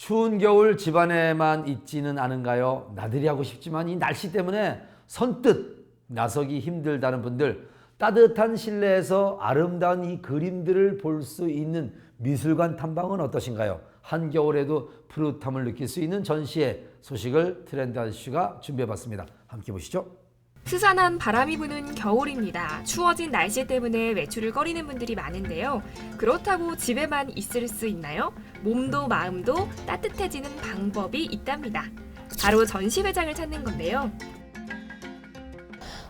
추운 겨울 집안에만 있지는 않은가요? 나들이 하고 싶지만 이 날씨 때문에 선뜻 나서기 힘들다는 분들, 따뜻한 실내에서 아름다운 이 그림들을 볼 수 있는 미술관 탐방은 어떠신가요? 한겨울에도 푸릇함을 느낄 수 있는 전시회 소식을 트렌드 아저씨가 준비해봤습니다. 함께 보시죠. 스산한 바람이 부는 겨울입니다. 추워진 날씨 때문에 외출을 꺼리는 분들이 많은데요. 그렇다고 집에만 있을 수 있나요? 몸도 마음도 따뜻해지는 방법이 있답니다. 바로 전시회장을 찾는 건데요.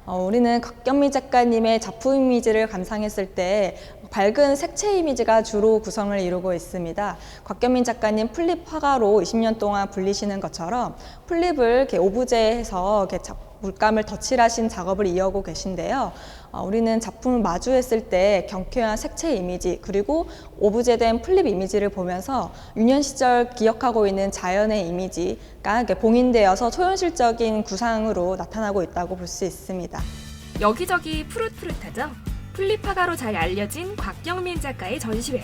우리는 곽경미 작가님의 작품 이미지를 감상했을 때 밝은 색채 이미지가 주로 구성을 이루고 있습니다. 곽경민 작가님 플립 화가로 20년 동안 불리시는 것처럼 플립을 이렇게 오브제해서 이렇게 물감을 덧칠하신 작업을 이어오고 계신데요. 우리는 작품을 마주했을 때 경쾌한 색채 이미지 그리고 오브제된 플립 이미지를 보면서 유년 시절 기억하고 있는 자연의 이미지가 봉인되어서 초현실적인 구상으로 나타나고 있다고 볼 수 있습니다. 여기저기 푸릇푸릇하죠? 플립 화가로 잘 알려진 곽경민 작가의 전시회.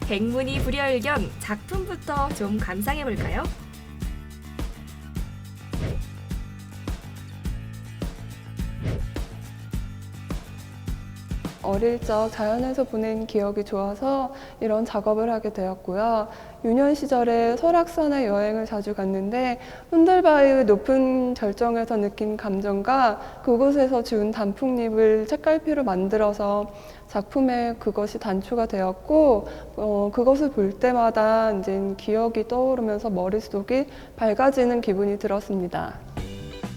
백문이 불여일견 작품부터 좀 감상해볼까요? 어릴 적 자연에서 보낸 기억이 좋아서 이런 작업을 하게 되었고요. 유년 시절에 설악산에 여행을 자주 갔는데 흔들바위의 높은 절정에서 느낀 감정과 그곳에서 주운 단풍잎을 책갈피로 만들어서 작품에 그것이 단초가 되었고 그것을 볼 때마다 이제 기억이 떠오르면서 머릿속이 밝아지는 기분이 들었습니다.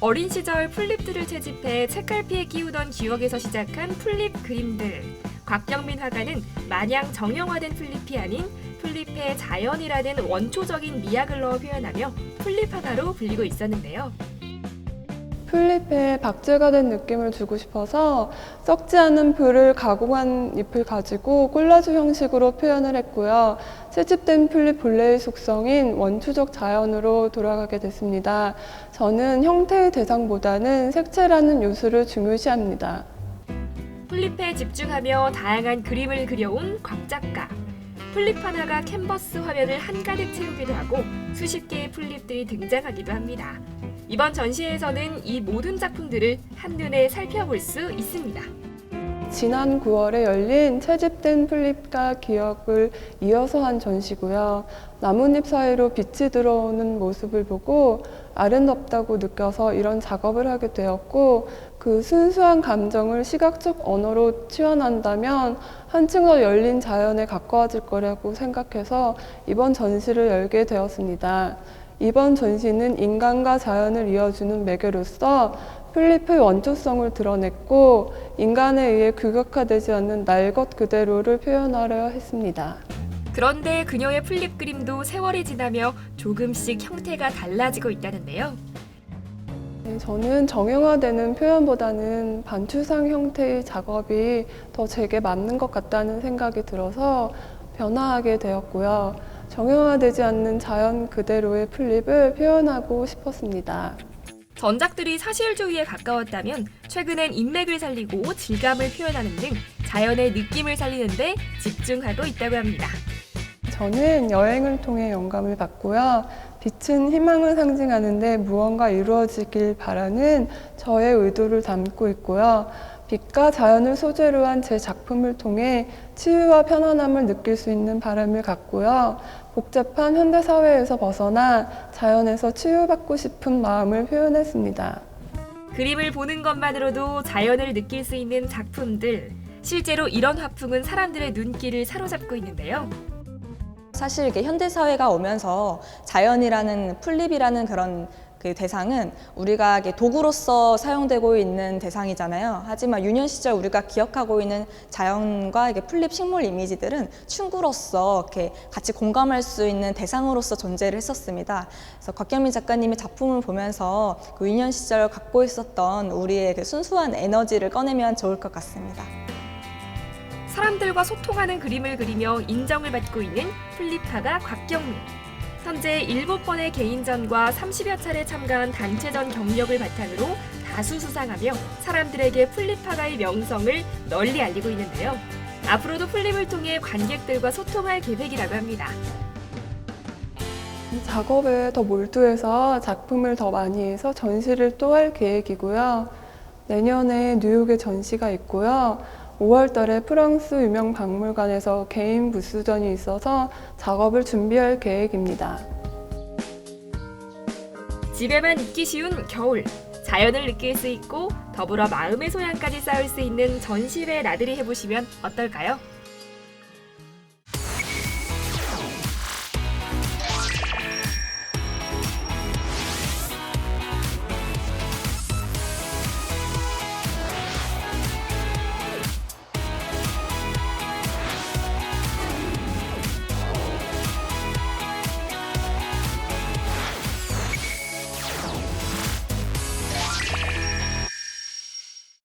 어린 시절 플립들을 채집해 책갈피에 끼우던 기억에서 시작한 플립 그림들. 곽경민 화가는 마냥 정형화된 플립이 아닌 플립의 자연이라는 원초적인 미학을 넣어 표현하며 플립 화가로 불리고 있었는데요. 플립에 박제가 된 느낌을 주고 싶어서 썩지 않은 풀을 가공한 잎을 가지고 콜라주 형식으로 표현을 했고요. 채집된 플립 본래의 속성인 원초적 자연으로 돌아가게 됐습니다. 저는 형태의 대상보다는 색채라는 요소를 중요시합니다. 플립에 집중하며 다양한 그림을 그려온 곽 작가. 플립 하나가 캔버스 화면을 한가득 채우기도 하고 수십 개의 플립들이 등장하기도 합니다. 이번 전시회에서는 이 모든 작품들을 한눈에 살펴볼 수 있습니다. 지난 9월에 열린 채집된 플립과 기억을 이어서 한 전시고요. 나뭇잎 사이로 빛이 들어오는 모습을 보고 아름답다고 느껴서 이런 작업을 하게 되었고 그 순수한 감정을 시각적 언어로 표현한다면 한층 더 열린 자연에 가까워질 거라고 생각해서 이번 전시를 열게 되었습니다. 이번 전시는 인간과 자연을 이어주는 매개로서 플립의 원초성을 드러냈고 인간에 의해 규격화되지 않는 날 것 그대로를 표현하려 했습니다. 그런데 그녀의 플립 그림도 세월이 지나며 조금씩 형태가 달라지고 있다는데요. 저는 정형화되는 표현보다는 반추상 형태의 작업이 더 제게 맞는 것 같다는 생각이 들어서 변화하게 되었고요. 정형화되지 않는 자연 그대로의 플립을 표현하고 싶었습니다. 전작들이 사실주의에 가까웠다면 최근엔 인맥을 살리고 질감을 표현하는 등 자연의 느낌을 살리는 데 집중하고 있다고 합니다. 저는 여행을 통해 영감을 받고요. 빛은 희망을 상징하는데 무언가 이루어지길 바라는 저의 의도를 담고 있고요. 빛과 자연을 소재로 한 제 작품을 통해 치유와 편안함을 느낄 수 있는 바람을 갖고요. 복잡한 현대사회에서 벗어나 자연에서 치유받고 싶은 마음을 표현했습니다. 그림을 보는 것만으로도 자연을 느낄 수 있는 작품들. 실제로 이런 화풍은 사람들의 눈길을 사로잡고 있는데요. 사실 이게 현대사회가 오면서 자연이라는 플립이라는 그런 그 대상은 우리가 도구로서 사용되고 있는 대상이잖아요. 하지만 유년 시절 우리가 기억하고 있는 자연과 플립 식물 이미지들은 친구로서 이렇게 같이 공감할 수 있는 대상으로서 존재를 했었습니다. 그래서 곽경민 작가님의 작품을 보면서 그 유년 시절 갖고 있었던 우리의 그 순수한 에너지를 꺼내면 좋을 것 같습니다. 사람들과 소통하는 그림을 그리며 인정을 받고 있는 플립 화가 곽경민. 현재 7번의 개인전과 30여 차례 참가한 단체전 경력을 바탕으로 다수 수상하며 사람들에게 플립 화가의 명성을 널리 알리고 있는데요. 앞으로도 플립을 통해 관객들과 소통할 계획이라고 합니다. 작업에 더 몰두해서 작품을 더 많이 해서 전시를 또 할 계획이고요. 내년에 뉴욕에 전시가 있고요. 5월 달에 프랑스 유명 박물관에서 개인 부스전이 있어서 작업을 준비할 계획입니다. 집에만 있기 쉬운 겨울, 자연을 느낄 수 있고 더불어 마음의 소양까지 쌓을 수 있는 전시회 나들이 해보시면 어떨까요?